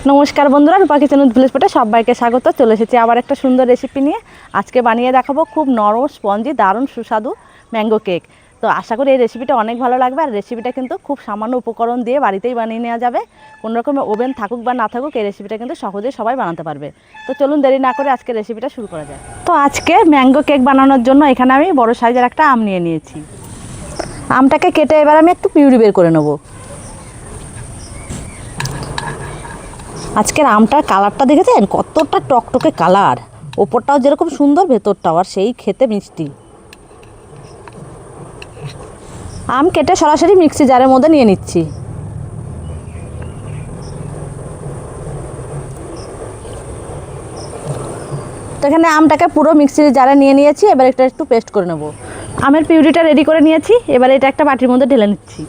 নমস্কার বন্ধুরা, রূপা kitchen with village ফুডে সবাইকে স্বাগত। চলে এসেছি আবার একটা সুন্দর রেসিপি নিয়ে। আজকে বানিয়ে দেখাবো খুব নরম স্পঞ্জি দারুণ সুস্বাদু ম্যাঙ্গো কেক। তো আশা করি এই রেসিপিটা অনেক ভালো লাগবে। আর রেসিপিটা কিন্তু খুব সামান্য উপকরণ দিয়ে বাড়িতেই বানিয়ে নেওয়া যাবে। কোনো রকমের ওভেন থাকুক বা না থাকুক, এই রেসিপিটা কিন্তু সহজেই সবাই বানাতে পারবে। তো চলুন দেরি না করে আজকে রেসিপিটা শুরু করা যায়। তো আজকে ম্যাঙ্গো কেক বানানোর জন্য এখানে আমি বড় সাইজের একটা আম নিয়ে নিয়েছি। আমটাকে কেটে এবার আমি একটু পিউরি বের করে নেবো। আজকের আমটার কালারটা দেখেছেন, কতটা টকটকে কালার, ওপরটাও যেরকম সুন্দর ভেতরটাও আর সেই খেতে মিষ্টি। আম কেটে সরাসরি মিক্সি জারের মধ্যে নিয়ে নিচ্ছি। তো এখানে আমটাকে পুরো মিক্সির জারে নিয়ে নিয়েছি। এবার এটা একটু পেস্ট করে নেব। আমের পিউরিটা রেডি করে নিয়েছি। এবার এটা একটা বাটির মধ্যে ঢেলে নিচ্ছি।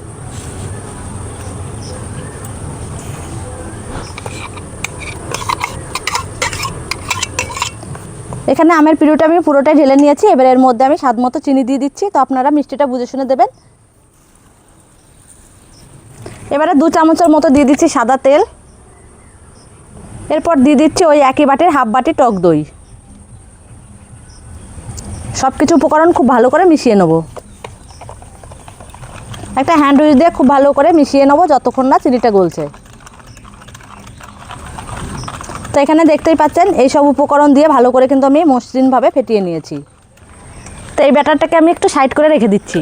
এখানে আমের পিউরিটা আমি পুরোটাই ঢেলে নিয়েছি। এবার এর মধ্যে আমি স্বাদ মতো চিনি দিয়ে দিচ্ছি। তো আপনারা মিষ্টিটা বুঝে শুনে দেবেন। এবারে 2 চামচের মতো দিয়ে দিচ্ছি সাদা তেল। এরপর দিয়ে দিচ্ছি ওই একই বাটির হাফ বাটি টক দই। সব কিছু উপকরণ খুব ভালো করে মিশিয়ে নেব। একটা হ্যান্ড উইচ দিয়ে খুব ভালো করে মিশিয়ে নেব যতক্ষণ না চিনিটা গলছে। তো এখানে দেখতেই পাচ্ছেন এই সব উপকরণ দিয়ে ভালো করে কিন্তু আমি মসৃণভাবে ফেটিয়ে নিয়েছি। তো এই ব্যাটারটাকে আমি একটু সাইড করে রেখে দিচ্ছি।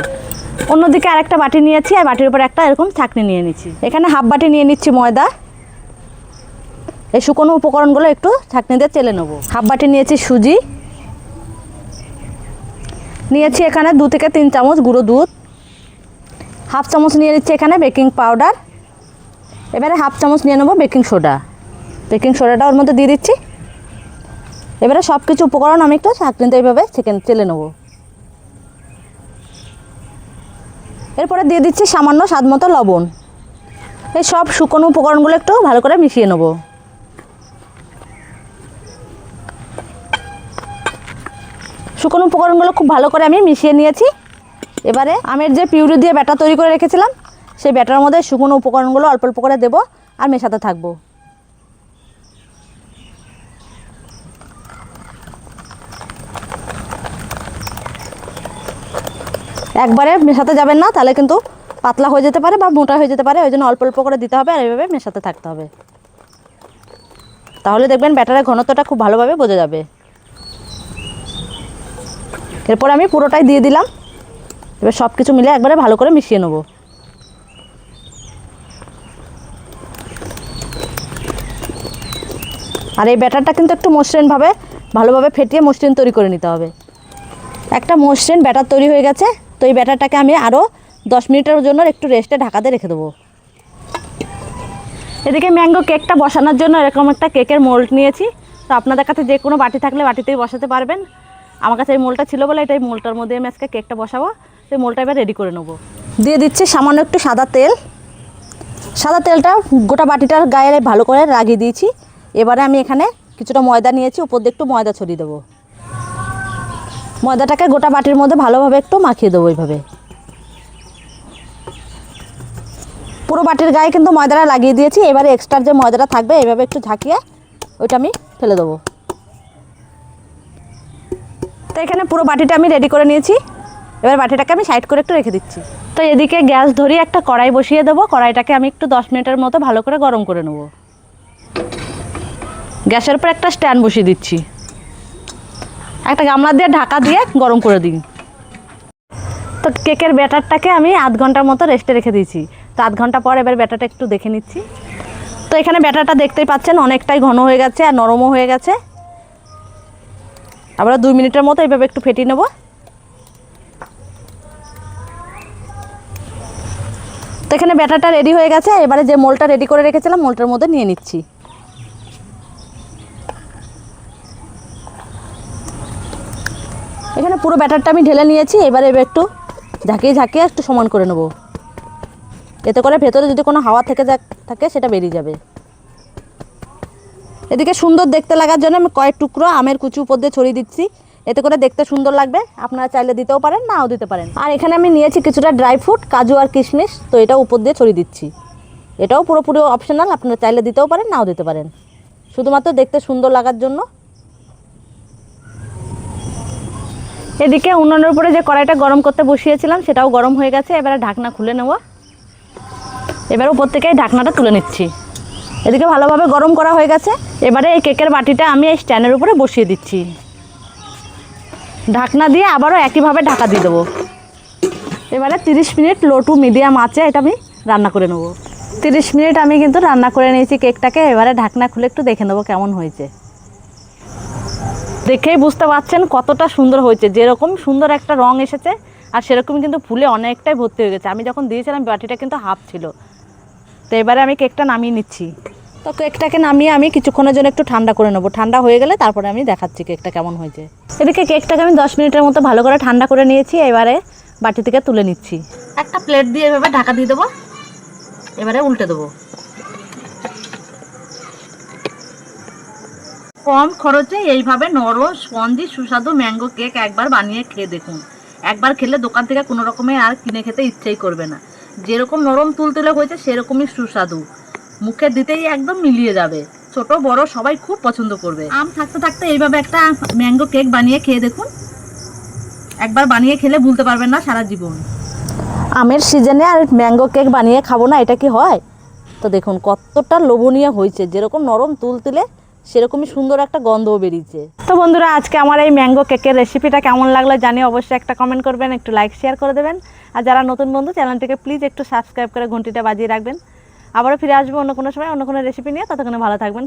অন্যদিকে আরেকটা বাটি নিয়েছি আর বাটির উপর একটা এরকম ছাঁকনি নিয়ে নিচ্ছি। এখানে হাফ বাটি নিয়ে নিচ্ছি ময়দা। এই শুকনো উপকরণগুলো একটু ছাঁকনি দিয়ে চেলে নেব। হাফ বাটি নিয়েছি সুজি, নিয়েছি এখানে 2 থেকে 3 চামচ গুঁড়ো দুধ, হাফ চামচ নিয়ে নিচ্ছি এখানে বেকিং পাউডার। এবারে হাফ চামচ নিয়ে নেবো বেকিং সোডা। বেকিং সোডাটা ওর মধ্যে দিয়ে দিচ্ছি। এবারে সব কিছু উপকরণ আমি একটু ছাঁকনিতে এইভাবে চেলে নেব। এরপরে দিয়ে দিচ্ছি সামান্য স্বাদ মতো লবণ। এই সব শুকনো উপকরণগুলো একটু ভালো করে মিশিয়ে নেব। শুকনো উপকরণগুলো খুব ভালো করে আমি মিশিয়ে নিয়েছি। এবারে আমের যে পিউরি দিয়ে ব্যাটার তৈরি করে রেখেছিলাম, সেই ব্যাটার মধ্যে শুকনো উপকরণগুলো অল্প অল্প করে দেবো আর মেশাতে থাকবো। একবারে মেশাতে যাবেন না, তাহলে কিন্তু পাতলা হয়ে যেতে পারে বা মোটা হয়ে যেতে পারে। ওই জন্য অল্প অল্প করে দিতে হবে আর এইভাবে মেশাতে থাকতে হবে। তাহলে দেখবেন ব্যাটারের ঘনত্বটা খুব ভালোভাবে বোঝা যাবে। এরপর আমি পুরোটাই দিয়ে দিলাম। এবার সব কিছু মিলে একবারে ভালো করে মিশিয়ে নেব। আর এই ব্যাটারটা কিন্তু একটু মসৃণভাবে ভালোভাবে ফেটিয়ে মসৃণ তৈরি করে নিতে হবে। একটা মসৃণ ব্যাটার তৈরি হয়ে গেছে। তো এই ব্যাটারটাকে আমি আরও 10 মিনিটের জন্য একটু রেস্টে ঢাকাতে রেখে দেবো। এদিকে ম্যাঙ্গো কেকটা বসানোর জন্য এরকম একটা কেকের মোল্ড নিয়েছি। তো আপনাদের কাছে যে কোনো বাটি থাকলে বাটিতেই বসাতে পারবেন। আমার কাছে এই মোল্ডটা ছিল বলে এটাই মোল্ডটার মধ্যে আমি আজকে কেকটা বসাবো। সেই মোল্ডটা এবার রেডি করে নেবো। দিয়ে দিচ্ছি সামান্য একটু সাদা তেল। সাদা তেলটা গোটা বাটিটার গায়ে ভালো করে লাগিয়ে দিয়েছি। এবারে আমি এখানে কিছুটা ময়দা নিয়েছি, উপর দিয়ে একটু ময়দা ছড়িয়ে দেবো। ময়দাটাকে গোটা বাটির মধ্যে ভালোভাবে একটু মাখিয়ে দেবো। এইভাবে পুরো বাটির গায়ে কিন্তু ময়দাটা লাগিয়ে দিয়েছি। এবারে এক্সট্রা যে ময়দাটা থাকবে এইভাবে একটু ঝাঁকিয়ে ওইটা আমি ফেলে দেবো। তো এখানে পুরো বাটিটা আমি রেডি করে নিয়েছি। এবার বাটিটাকে আমি সাইড করে একটু রেখে দিচ্ছি। তো এদিকে গ্যাস ধরিয়ে একটা কড়াই বসিয়ে দেবো। কড়াইটাকে আমি একটু 10 মিনিটের মতো ভালো করে গরম করে নেব। গ্যাসের উপর একটা স্ট্যান্ড বসিয়ে দিচ্ছি। একটা গামলা দিয়ে ঢাকা দিয়ে গরম করে দিই। তো কেকের ব্যাটারটাকে আমি আধ ঘন্টার মতো রেস্টে রেখে দিয়েছি। তো আধ ঘন্টা পর এবার ব্যাটারটা একটু দেখে নিচ্ছি। তো এখানে ব্যাটারটা দেখতেই পাচ্ছেন অনেকটাই ঘন হয়ে গেছে আর নরমও হয়ে গেছে। আবার 2 মিনিটের মতো এইভাবে একটু ফেটিয়ে নেব। তো এখানে ব্যাটারটা রেডি হয়ে গেছে। এবারে যে মোলটা রেডি করে রেখেছিলাম মোলটার মধ্যে নিয়ে নিচ্ছি। এখানে পুরো ব্যাটারটা আমি ঢেলে নিয়েছি। এবারে একটু ঝাঁকিয়ে ঝাঁকিয়ে একটু সমান করে নেব। এতে করে ভেতরে যদি কোনো হাওয়া থেকে থাকে সেটা বেরিয়ে যাবে। এদিকে সুন্দর দেখতে লাগার জন্য আমি কয়েক টুকরো আমের কুচি উপর দিয়ে ছড়িয়ে দিচ্ছি। এতে করে দেখতে সুন্দর লাগবে। আপনারা চাইলে দিতেও পারেন, নাও দিতে পারেন। আর এখানে আমি নিয়েছি কিছুটা ড্রাই ফ্রুট, কাজু আর কিশমিশ। তো এটা উপর দিয়ে ছড়িয়ে দিচ্ছি। এটাও পুরোপুরি অপশনাল, আপনারা চাইলে দিতেও পারেন, নাও দিতে পারেন, শুধুমাত্র দেখতে সুন্দর লাগার জন্য। এদিকে উনুনের উপরে যে কড়াইটা গরম করতে বসিয়েছিলাম সেটাও গরম হয়ে গেছে। এবারে ঢাকনা খুলে নেব। এবারে উপর থেকে ঢাকনাটা তুলে নিচ্ছি। এদিকে ভালোভাবে গরম করা হয়ে গেছে। এবারে এই কেকের বাটিটা আমি এই স্ট্যান্ডের উপরে বসিয়ে দিচ্ছি। ঢাকনা দিয়ে আবারও একইভাবে ঢাকা দিয়ে দেবো। এবারে 30 মিনিট লো টু মিডিয়াম আঁচে এটা আমি রান্না করে নেব। 30 মিনিট আমি কিন্তু রান্না করে নিয়েছি কেকটাকে। এবারে ঢাকনা খুলে একটু দেখে নেবো কেমন হয়েছে। দেখেই বুঝতে পারছেন কতটা সুন্দর হয়েছে, যেরকম সুন্দর একটা রং এসেছে আর সেরকমই কিন্তু ফুলে অনেকটাই ভর্তি হয়ে গেছে। আমি যখন দিয়েছিলাম বাটিটা কিন্তু হাফ ছিল। তো এবারে আমি কেকটা নামিয়ে নিচ্ছি। তো কেকটাকে নামিয়ে আমি কিছুক্ষণের জন্য একটু ঠান্ডা করে নেবো। ঠান্ডা হয়ে গেলে তারপরে আমি দেখাচ্ছি কেকটা কেমন হয়েছে। এদিকে কেকটাকে আমি 10 মিনিটের মতো ভালো করে ঠান্ডা করে নিয়েছি। এবারে বাটি থেকে তুলে নিচ্ছি। একটা প্লেট দিয়ে এভাবে ঢাকা দিয়ে দেবো। এবারে উল্টে দেবো। কম খরচে এইভাবে নরম স্পঞ্জি সুস্বাদু ম্যাঙ্গো কেক একবার বানিয়ে খেয়ে দেখুন। একবার খেলে দোকান থেকে কোনো রকমের আর কিনে খেতে ইচ্ছেই করবে না। যেরকম নরম তুলতুলে হয়েছে সেরকমই সুস্বাদু, মুখে দিতেই একদম মিলিয়ে যাবে। ছোট বড় সবাই খুব পছন্দ করবে। আম থাকতে থাকতে এইভাবে একটা ম্যাঙ্গো কেক বানিয়ে খেয়ে দেখুন। একবার বানিয়ে খেলে ভুলতে পারবেন না সারা জীবন। আমের সিজনে আর ম্যাঙ্গো কেক বানিয়ে খাবো না, এটা কি হয়? তো দেখুন কতটা লোভনীয় হয়েছে, যেরকম নরম তুলতুলে সেরকমই সুন্দর একটা গন্ধও বেরিয়েছে। তো বন্ধুরা, আজকে আমার এই ম্যাঙ্গো কেকের রেসিপিটা কেমন লাগলো জানিয়ে অবশ্যই একটা কমেন্ট করবেন, একটু লাইক শেয়ার করে দেবেন। আর যারা নতুন বন্ধু চ্যানেলটিকে প্লিজ একটু সাবস্ক্রাইব করে ঘন্টিটা বাজিয়ে রাখবেন। আবারও ফিরে আসবো অন্য কোনো সময় অন্য কোনো রেসিপি নিয়ে। ততক্ষণে ভালো থাকবেন।